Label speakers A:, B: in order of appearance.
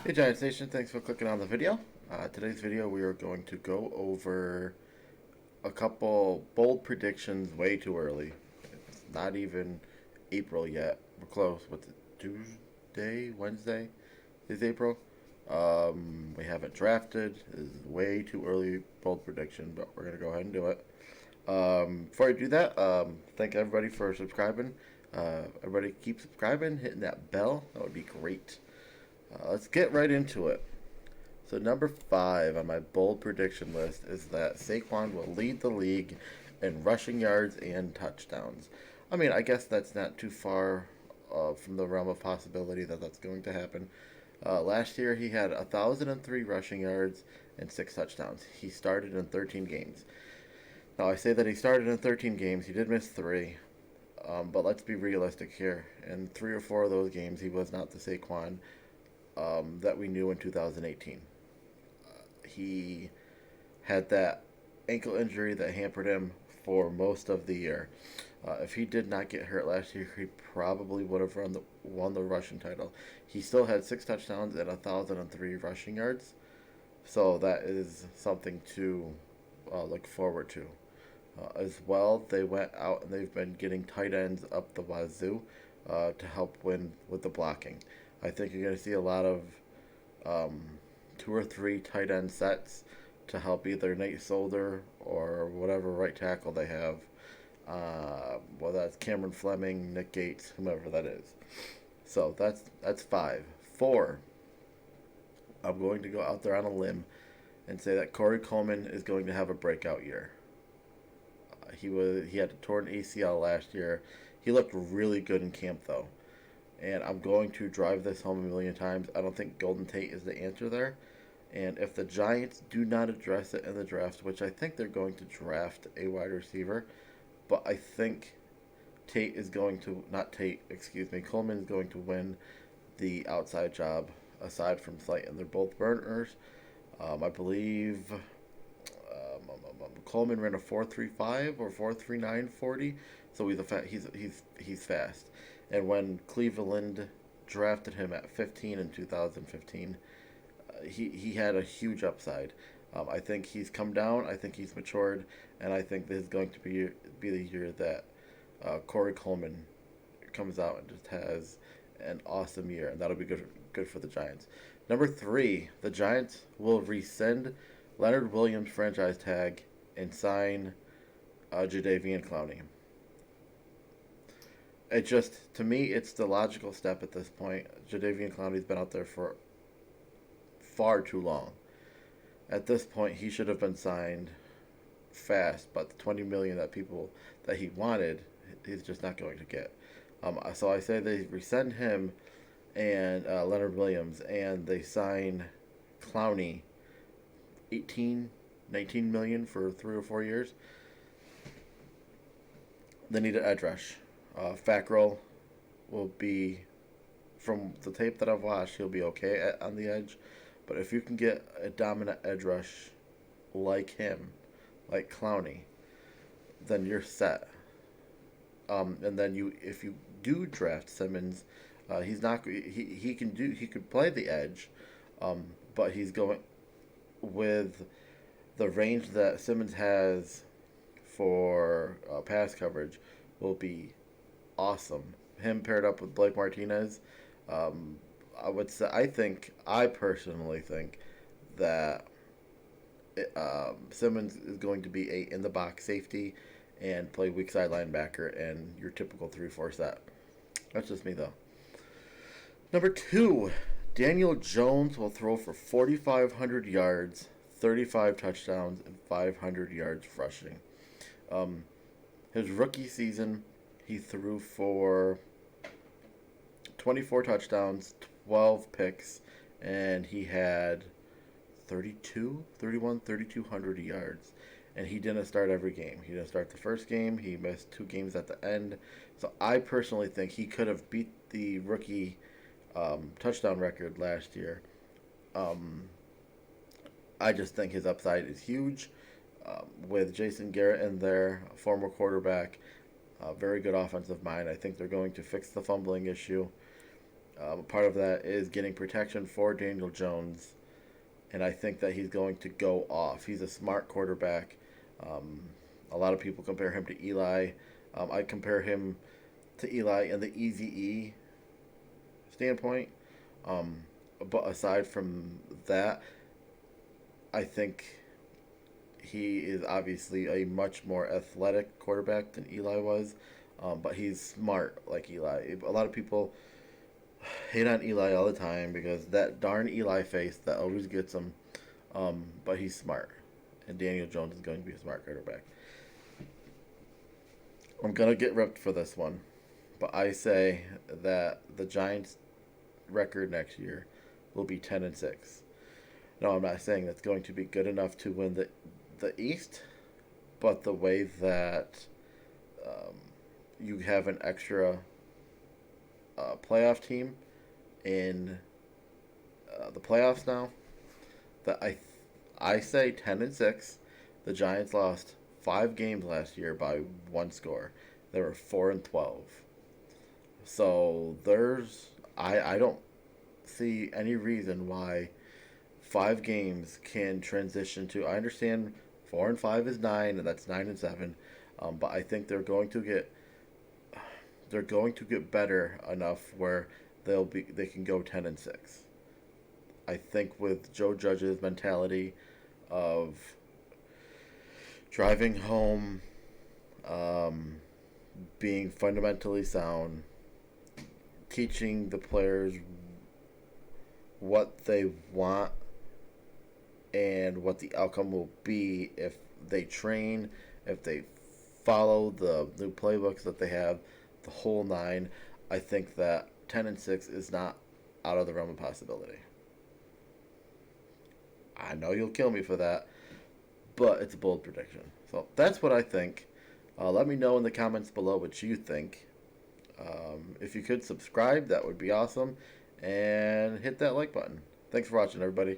A: Hey Giants Nation, thanks for clicking on the video. Today's video we are going to go over a couple bold predictions way too early. It's not even April yet. We're close. What's it? Tuesday? Wednesday is April. We haven't drafted. This is way too early bold prediction, but we're going to go ahead and do it. Before I do that, thank everybody for subscribing. Everybody keep subscribing, hitting that bell. That would be great. Let's get right into it. So number 5 on my bold prediction list is that Saquon will lead the league in rushing yards and touchdowns. I mean, I guess that's not too far from the realm of possibility that that's going to happen. Last year he had 1,003 rushing yards and 6 touchdowns. He started in 13 games. Now I say that he started in 13 games. He did miss 3. But let's be realistic here. In 3 or 4 of those games, he was not the Saquon that we knew in 2018. He had that ankle injury that hampered him for most of the year. If he did not get hurt last year, he probably would have won the rushing title. He still had 6 touchdowns and 1,003 rushing yards, so that is something to look forward to. As well, they went out and they've been getting tight ends up the wazoo to help win with the blocking. I think you're going to see a lot of 2 or 3 tight end sets to help either Nate Solder or whatever right tackle they have. Whether that's Cameron Fleming, Nick Gates, whomever that is. So that's 5. 4. I'm going to go out there on a limb and say that Corey Coleman is going to have a breakout year. He had a torn ACL last year. He looked really good in camp though. And I'm going to drive this home a million times. I don't think Golden Tate is the answer there. And if the Giants do not address it in the draft, which I think they're going to draft a wide receiver, but I think Coleman is going to win the outside job aside from Slayton. They're both burners. I believe Coleman ran a 4.35 or 4.39 40, so he's fast. And when Cleveland drafted him at 15 in 2015, he had a huge upside. I think he's come down. I think he's matured, and I think this is going to be the year that Corey Coleman comes out and just has an awesome year, and that'll be good for the Giants. Number 3, the Giants will rescind Leonard Williams' franchise tag and sign Jadeveon Clowney. To me, it's the logical step at this point. Jadeveon Clowney's been out there for far too long. At this point, he should have been signed fast, but the $20 million that he wanted, he's just not going to get. So I say they rescind him and Leonard Williams, and they sign Clowney 19 million for 3 or 4 years. They need an edge rush. Fackrell will be, from the tape that I've watched, he'll be okay on the edge. But if you can get a dominant edge rush like him, like Clowney, then you're set. And then if you do draft Simmons, he could play the edge, but he's going with the range that Simmons has for pass coverage will be awesome. Him paired up with Blake Martinez, I personally think that Simmons is going to be a in the box safety and play weak side linebacker and your typical 3-4 set. That's just me though. Number 2, Daniel Jones will throw for 4,500 yards, 35 touchdowns, and 500 yards rushing. His rookie season, he threw for 24 touchdowns, 12 picks, and he had 3,200 yards. And he didn't start every game. He didn't start the first game. He missed 2 games at the end. So I personally think he could have beat the rookie touchdown record last year. I just think his upside is huge. With Jason Garrett in there, a former quarterback, very good offensive mind. I think they're going to fix the fumbling issue. Part of that is getting protection for Daniel Jones, and I think that he's going to go off. He's a smart quarterback. Um, a lot of people compare him to Eli. I compare him to Eli in the Easy E standpoint. Um, but aside from that, I think he is obviously a much more athletic quarterback than Eli was. But he's smart like Eli. A lot of people hate on Eli all the time because that darn Eli face that always gets him. But he's smart, and Daniel Jones is going to be a smart quarterback. I'm gonna get ripped for this one, but I say that the Giants' record next year will be 10-6. No, I'm not saying that's going to be good enough to win the East, but the way that um, you have an extra playoff team in the playoffs now, that I say 10-6. The Giants lost 5 games last year by one score. They were 4-12. So I don't see any reason why 5 games can transition to. I understand 4-5 is 9, and that's 9-7. But I think they're going to get better enough where they can go 10-6. I think with Joe Judge's mentality of driving home, um, being fundamentally sound, teaching the players what they want and what the outcome will be if they train, if they follow the new playbooks that they have, the whole nine. I think that 10-6 is not out of the realm of possibility. I know you'll kill me for that, but it's a bold prediction. So that's what I think. Let me know in the comments below what you think. If you could subscribe, that would be awesome. And hit that like button. Thanks for watching, everybody.